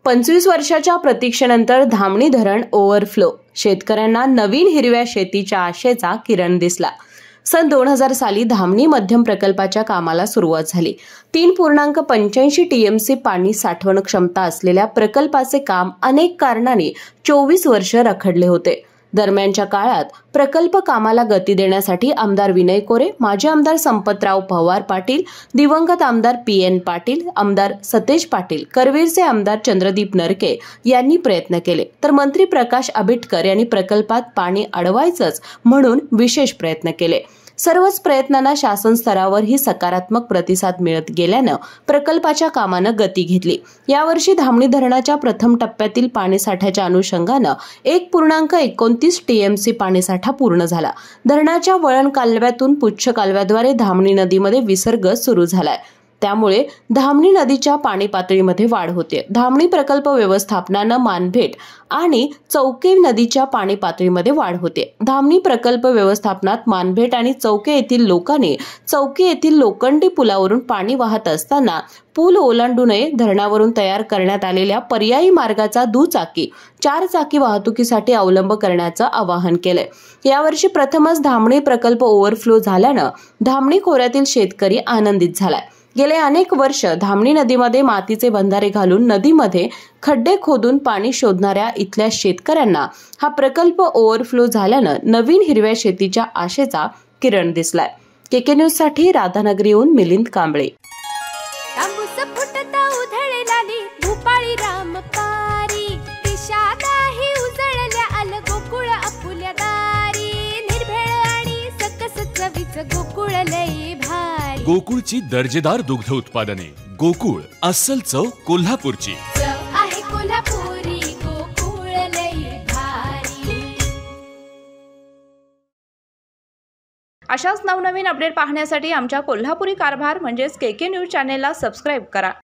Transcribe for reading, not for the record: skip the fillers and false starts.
25 वर्षाच्या प्रतीक्षेनंतर धामणी धरण ओव्हरफ्लो, शेतकऱ्यांना नवीन हिरव्या शेतीच्या आशेचा किरण दिसला। सन 2000 साली धामणी मध्यम प्रकल्पाच्या कामाला सुरुवात झाली। 3.85 TMC पाणी साठवण क्षमता असलेल्या प्रकल्पाचे काम अनेक कारणांनी 24 वर्ष रखडले होते। दरम्यानच्या काळात प्रकल्प कामाला गती देण्यासाठी आमदार विनय कोरे, माजी आमदार संपतराव पवार पाटील, दिवंगत आमदार PN पाटील, आमदार सतेज पाटील, करवीरचे आमदार चंद्रदीप नरके यांनी प्रयत्न केले, तर मंत्री प्रकाश आबिटकर यांनी प्रकल्पात पाणी अडवायचंच म्हणून विशेष प्रयत्न केले। सर्वच प्रयत्नांना शासन स्तरावरही सकारात्मक प्रतिसाद मिळत गेल्यानं प्रकल्पाच्या कामानं गती घेतली। यावर्षी धामणी धरणाच्या प्रथम टप्प्यातील पाणीसाठ्याच्या अनुषंगानं 1.29 TMC पाणीसाठा पूर्ण झाला। धरणाच्या वळण कालव्यातून पुच्छ कालव्याद्वारे धामणी नदीमध्ये विसर्ग सुरू झालाय, त्यामुळे धामणी नदीच्या पाणी पातळीमध्ये वाढ होते। धामणी प्रकल्प व्यवस्थापनानं मानभेट आणि चौके नदीच्या पाणी पातळीमध्ये वाढ होते। धामणी प्रकल्प व्यवस्थापनात मानभेट आणि चौके येथील लोकांनी चौके येथील लोखंडी पुलावरून पाणी वाहत असताना पूल ओलांडू नये, धरणावरून तयार करण्यात आलेल्या पर्यायी मार्गाचा दुचाकी, 4 चाकी वाहतुकीसाठी अवलंब करण्याचं आवाहन केलंय। यावर्षी प्रथमच धामणी प्रकल्प ओव्हरफ्लो झाल्यानं धामणी खोऱ्यातील शेतकरी आनंदित झालाय। गेले अनेक वर्ष धामणी नदीमध्ये मातीचे बंधारे घालून नदीमध्ये खड्डे खोदून पाणी शोधणाऱ्या इथल्या शेतकऱ्यांना हा प्रकल्प ओव्हरफ्लो झाल्यानं नवीन हिरव्या शेतीच्या आशेचा किरण दिसलाय। KK न्यूज साठी राधानगरीहून मिलिंद कांबळे। गोकुळची दर्जेदार दुग्ध उत्पादने। गोकुळ, अस्सल चव कोल्हापूरची। अशाच नवनवीन अपडेट पाहण्यासाठी आमच्या कोल्हापुरी कारभार म्हणजेच KK न्यूज चॅनेलला सबस्क्राईब करा।